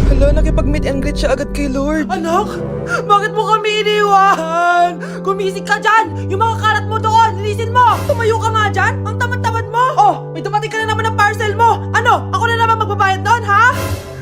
Hala, nakipag-meet and greet siya agad kay Lord. Anak, bakit mo kami iniwan? Gumising ka dyan! Yung mga karat mo doon, linisin mo! Tumayo ka nga dyan! Ang tamad-tamad mo! Oh, may dumating ka na naman ng parcel mo! Ano, ako na naman magbabayad doon, ha?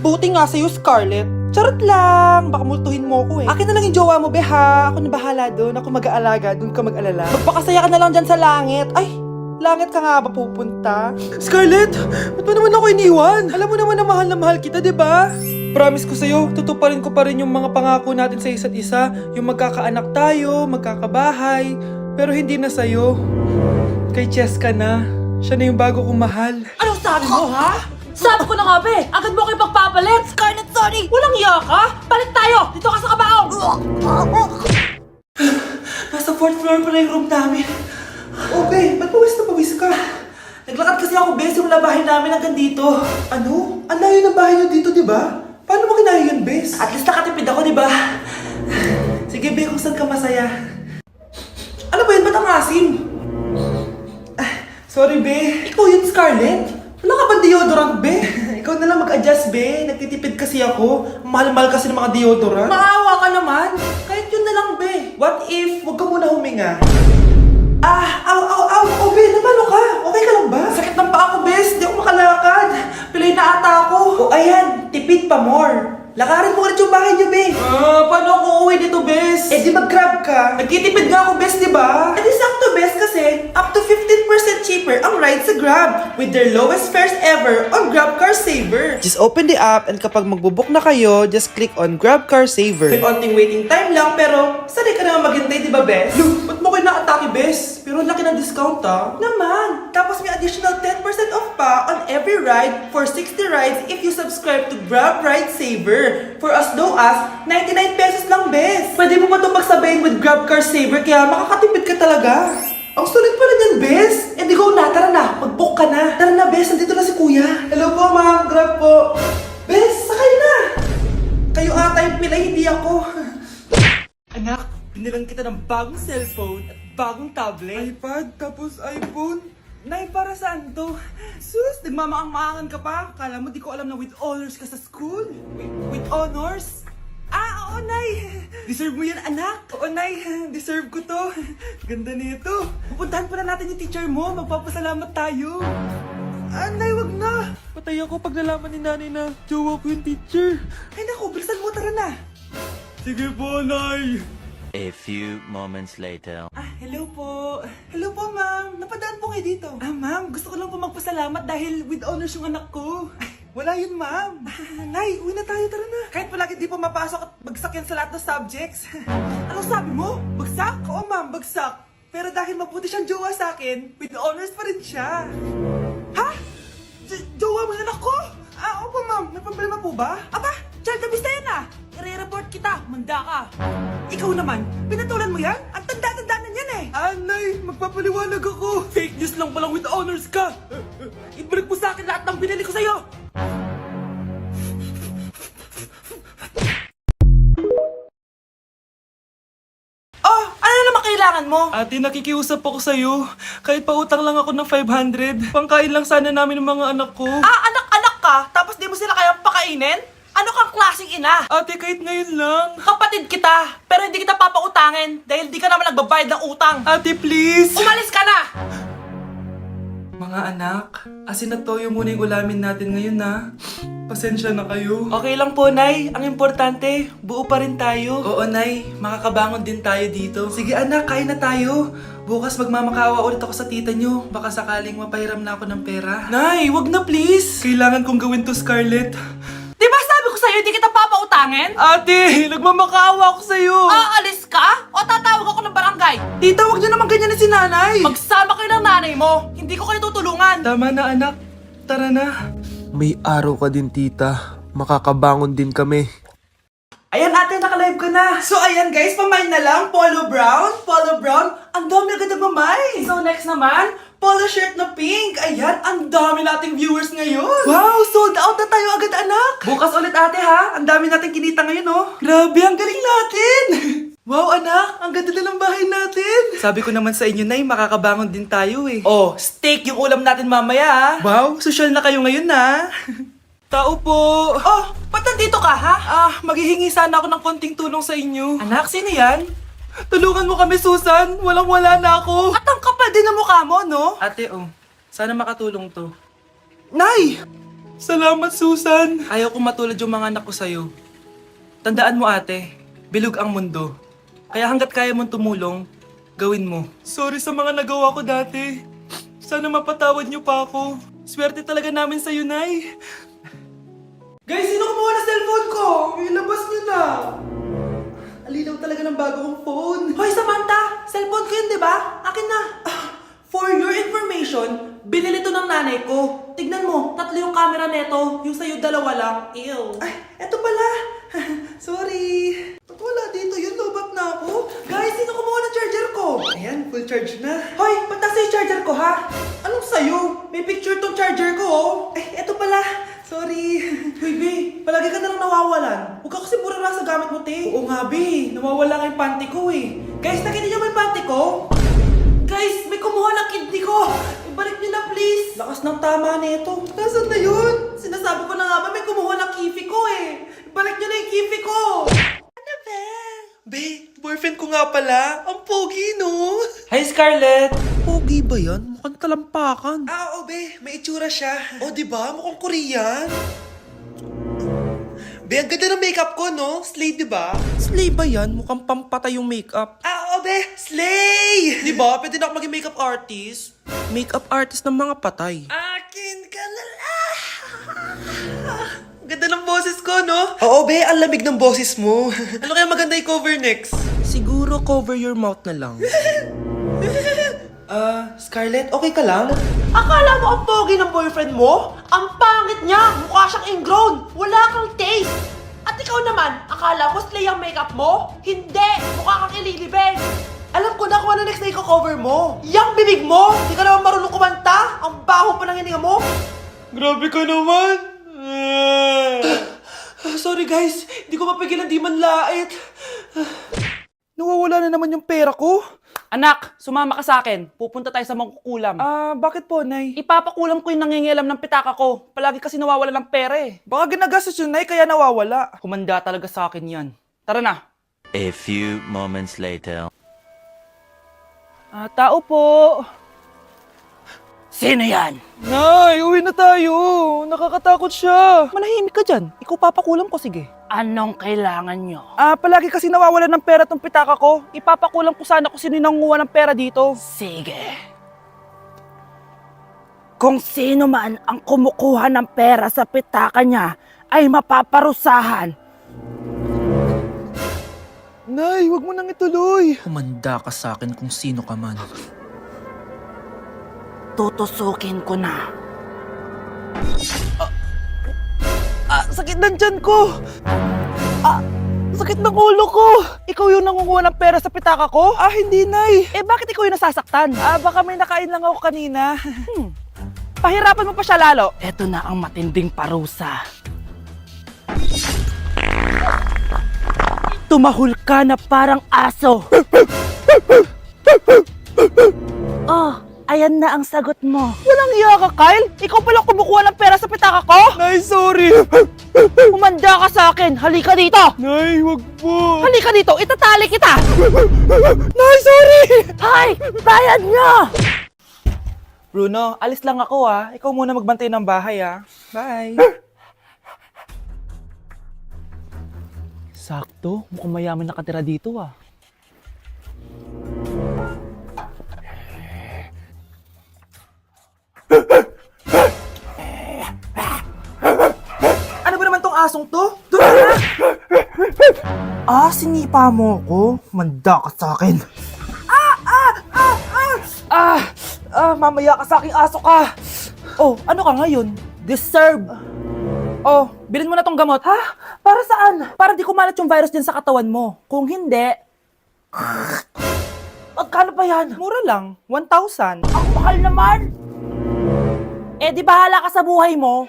Buti nga sa'yo, Scarlett. Charot lang! Baka multuhin mo ko eh. Akin na lang yung jowa mo, be ha? Ako na bahala doon. Ako mag-aalaga. Doon ka mag-alala. Magpakasaya ka na lang dyan sa langit. Ay, langit ka nga ba pupunta? Scarlett, ba't mo naman ako iniwan? Alam mo naman na mahal kita, di ba? Promise ko sa'yo, tutuparin ko pa rin yung mga pangako natin sa isa't isa. Yung magkakaanak tayo, magkakabahay. Pero hindi na sa'yo. Kay Cheska na. Siya na yung bago kong mahal. Anong sabi mo, ha? Sabi ko na nga, be! Agad mo kayo pagpapalit! Scarlett, sorry! Walang iya ka! Palit tayo! Dito ka sa kabaong! Nasa 4th floor ko na yung room namin. Oh, be! Ba't pawis ka? Naglakad kasi ako, be, simula bahay namin hanggang dito. Ano? Ang layo ng bahay nyo dito, di ba? Paano mo kinaya yun, bes? At least nakatipid ako, di ba? Sige, be, kung saan ka masaya. Ano ba yun? Ba't ang asim? Sorry, be. Ikaw yun, Scarlett? Wala ka ba deodorant, be? Ikaw na lang mag-adjust, be. Nagtitipid kasi ako. Mahal-mahal kasi ng mga deodorant. Maawa ka naman. Kahit yun na lang, be. What if, wag ka muna huminga? Aw, be, napano ka? Okay ka lang ba? Sakit ng paa ko, bes. Di ako makalakad. Pilay na ata ako. O ayan, tipid pa more. Lakarin mo ulit yung bahay niyo, be. Paano ako uuwi dito, bes? Eh, di mag-grab ka. Nagtitipid nga ako, bes, di ba? Eh, di sakto, bes, kasi up to 15% cheaper ang ride sa Grab with their lowest fares ever on Grab Car Saver. Just open the app and kapag magbubook na kayo, just click on Grab Car Saver. May onting waiting time lang, pero sanay ka naman maghintay, di ba, bes? Look, ba't mo kayo nakatake, bes? Pero laki ng discount, ah. Naman! Tapos may additional 10% off pa on every ride for 60 rides if you subscribe to Grab Ride Saver. For as low as 99 pesos lang, bes. Pwede mo ba ito magsabayin with Grab Car Saver kaya makakatipid ka talaga. Ang sulit pala niyan, bes. Eh di go na, tara na. Mag-book ka na. Tara na, bes. Nandito na si kuya. Hello po, ma'am. Grab po. Bes, sakay na. Kayo ata yung pilay, hindi ako. Anak, binilang kita ng bagong cellphone at bagong tablet. iPad, tapos iPhone. Nay, para saan to? Sus, nagmamaang-maangan ka pa? Kala mo di ko alam na with honors ka sa school? With honors? Oo, Nay. Deserve mo yan, anak. Oo, Nay. Deserve ko to. Ganda nito. Pupuntahan pa na natin yung teacher mo. Magpapasalamat tayo. Nay, wag na. Patay ako pag nalaman ni nanay na jowa ko yung teacher. Ay, naku, bilisan mo. Tara na. Sige po, Nay. A few moments later. Hello po. Hello po, ma'am. Napadaan po kayo dito. Ma'am, gusto ko lang po magpasalamat dahil with honors yung anak ko. Wala yun, ma'am. Nay, uwi na tayo. Tara na. Kahit palagi di pa mapasok at bagsak yan sa lahat ng subjects. Anong sabi mo? Bagsak? Oo, ma'am, bagsak. Pero dahil mabuti siyang jowa sa akin, with honors pa rin siya. Ha? Jowa mo yung anak ko? Opo, ma'am. May problema po ba? Aba, child abuse na yan ah. I-report kita. Manda ka. Ikaw naman, pinatulan mo yan? Ang tanda-tanda na yan eh! Nay, magpapaliwanag ako! Fake news lang palang with honors ka! Ibalik mo sa akin lahat ng binili ko sa'yo! Oh, ano naman kailangan mo? Ate, nakikiusap ako sa'yo. Kahit pautang lang ako ng 500, pangkain lang sana namin ng mga anak ko. Anak-anak ka? Tapos di mo sila kayang pakainin? Ano kang klaseng ina? Ate, kahit ngayon lang. Kapatid kita, pero hindi kita papautangin dahil di ka naman nagbabayad ng utang. Ate, please. Umalis ka na! Mga anak, asin at toyo muna yung ulamin natin ngayon na. Pasensya na kayo. Okay lang po, Nay. Ang importante, buo pa rin tayo. Oo, Nay. Makakabangon din tayo dito. Sige anak, kain na tayo. Bukas magmamakaawa ulit ako sa tita nyo. Baka sakaling mapahiram na ako ng pera. Nay, wag na please. Kailangan kong gawin to, Scarlett. Di ba sabi ko sa'yo, hindi kita papautangin? Ate, nagmamakaawa ako sa'yo. Aalis ka? O tatawag ako ng barangay? Tita, wag niyo naman ganyan na si nanay. Magsama kayo ng nanay mo. Hindi ko kayo tutulungan. Tama na anak. Tara na. May araw ka din, tita. Makakabangon din kami. Ayan ate, naka-live ka na. So ayan guys, pamay na lang. Polo brown. Polo brown. Ang dami agad nagmamay. So next naman, polo shirt na pink. Ayan, ang dami nating viewers ngayon. Wow, sold out na tayo agad anak. Bukas ulit ate ha. Ang dami nating kinita ngayon oh. Grabe, ang galing natin. Wow anak, ang ganda na ng bahay natin. Sabi ko naman sa inyo, Nay, makakabangon din tayo eh. Oh, steak yung ulam natin mamaya ha. Wow, social na kayo ngayon ha. Tao po. Oh, ba't nandito ka, ha? Maghihingi sana ako ng konting tulong sa inyo. Anak, sino yan? Tulungan mo kami, Susan. Walang-wala na ako. At ang kapal din ng mukha mo, no? Ate, sana makatulong to. Nay! Salamat, Susan. Ayaw kong matulad yung mga anak ko sa'yo. Tandaan mo, ate, bilog ang mundo. Kaya hanggat kaya mong tumulong, gawin mo. Sorry sa mga nagawa ko dati. Sana mapatawad niyo pa ako. Swerte talaga namin sa'yo, Nay. Guys, sino kumuha ng cellphone ko? Ilabas niyo na. Alinaw talaga ng bago kong phone. Hoy, Samantha! Cellphone ko yun, di ba? Akin na. For your information, binili to ng nanay ko. Tignan mo, 3 yung camera neto. Yung sa'yo 2 lang. Ew. Ay, eto pala. Sorry. Ba't wala dito yun? Lobat na ako. Guys, sino kumuha ng charger ko? Ayan, full charge na. Hoy, ba't nasa yung charger ko, ha? Anong sa'yo? May picture tong charger ko, oh. Ay, eto pala. Sorry. Hoy, be, palagi ka na lang nawawalan. Huwag ka kasi pura sa gamit mo, te. Oo nga, be. Nawawala nga yung panty ko, eh. Guys, nakita niyo ba yung panty ko? Guys, may kumuha ng kidney ko. Ibalik niyo na, please. Lakas ng tama nito. Nasaan na yun? Sinasabi ko na nga ba, may kumuha ng kifi ko, eh. Ibalik niyo na yung kifi ko. Ano ba? Be, boyfriend ko nga pala. Ang pogi, no? Hi, Scarlett. Pogi ba yan? Mukhang talampakan. Oo, be. May itsura siya. Oh, di ba? Mukhang Korean. Be, ang ganda ng makeup ko, no? Slay, di ba? Slay ba yan? Mukhang pampatay yung makeup. Oo, be. Slay! Di ba? Pwede na ako maging makeup artist. Makeup artist ng mga patay. Akin ka na Ganda ng boses ko, no? Oo, be. Ang lamig ng boses mo. Ano kaya maganda i-cover next? Siguro cover your mouth na lang. Scarlett, okay ka lang? Akala mo ang pogi ng boyfriend mo? Ang pangit niya! Mukha siyang ingrown! Wala kang taste! At ikaw naman, akala mo slay ang makeup mo? Hindi! Mukha kang ililibing! Alam ko na kung ano next na i-cover mo! Yang bibig mo! Hindi ka naman marunong kumanta! Ang baho pa ng hininga mo! Grabe ka naman! Sorry guys, di ko mapigilan di man lait. Nawawala na naman yung pera ko. Anak, sumama ka sa akin. Pupunta tayo sa mangkukulam. Bakit po, Nay? Ipapakulam ko yung nangingialam ng pitaka ko. Palagi kasi nawawala ng pera eh. Baka ginagastos yun, Nay, kaya nawawala. Humanda talaga sa akin yan. Tara na. A few moments later. Tao po. Sino yan? Nay, uwi na tayo. Nakakatakot siya. Manahimik ka dyan. Ikaw papakulam ko, sige. Anong kailangan nyo? Palagi kasi nawawala ng pera tong pitaka ko. Ipapakulam ko sana kung sino yung nanguha ng pera dito. Sige. Kung sino man ang kumukuha ng pera sa pitaka niya, ay mapaparusahan. Nay, wag mo nang ituloy. Humanda ka sa akin kung sino ka man. Tutusukin ko na. Sakit ng tiyan ko. Sakit ng ulo ko. Ikaw yung nangunguha ng pera sa pitaka ko? Hindi, Nay. Bakit ikaw yung nasasaktan? Baka may nakain lang ako kanina. Pahirapan mo pa siya lalo. Ito na ang matinding parusa. Tumahol ka na parang aso. Ayan na ang sagot mo. Walang iya ka, Kyle. Ikaw pala kumukuha ng pera sa pitaka ko? Nay, sorry. Humanda ka sa akin. Halika dito. Nay, wag po. Halika dito. Itatali kita. Nay, sorry. Hay! Bayad niyo! Bruno, alis lang ako Ikaw muna magbantay ng bahay Bye. Sakto. Mukhang mayaman nakatira dito Ano ba naman tong asong to? Doon na! Sinipa mo ko? Manda ka sa akin. Mamaya ka sa aking aso ka. Oh, ano ka ngayon? Deserve. Oh, bilhin mo na tong gamot. Para saan? Para di kumalat yung virus dyan sa katawan mo. Kung hindi, Magkano ba yan? Mura lang. 1,000. ang mahal naman. Di bahala ka sa buhay mo.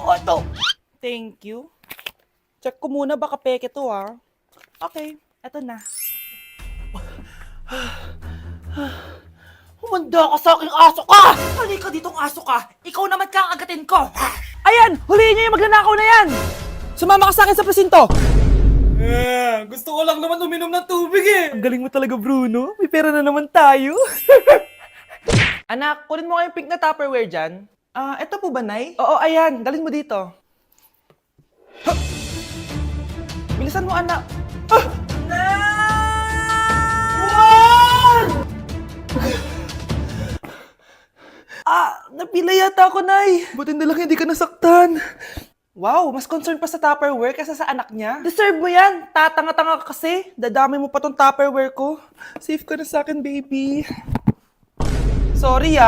Ito. Thank you. Check ko muna, baka peke to Okay, eto na. Humanda ka sa aking aso ka! Halika ditong aso ka! Ikaw naman kakagatin ko! Ayan! Huliin niyo yung magnanakaw na yan! Sumama ka sa akin sa presinto! Gusto ko lang naman uminom ng tubig eh. Ang galing mo talaga, Bruno. May pera na naman tayo. Anak, kunin mo kayong pink na Tupperware dyan. Eto po ba, Nay? Oo, ayan. Dalhin mo dito. Ha! Bilisan mo, anak. Napila yata ako, Nay. Buti na lang hindi ka nasaktan. Wow, mas concerned pa sa Tupperware kaysa sa anak niya. Deserve mo yan. Tatanga-tanga ka kasi. Dadami mo pa tong Tupperware ko. Safe ka na sa akin, baby. Sorry,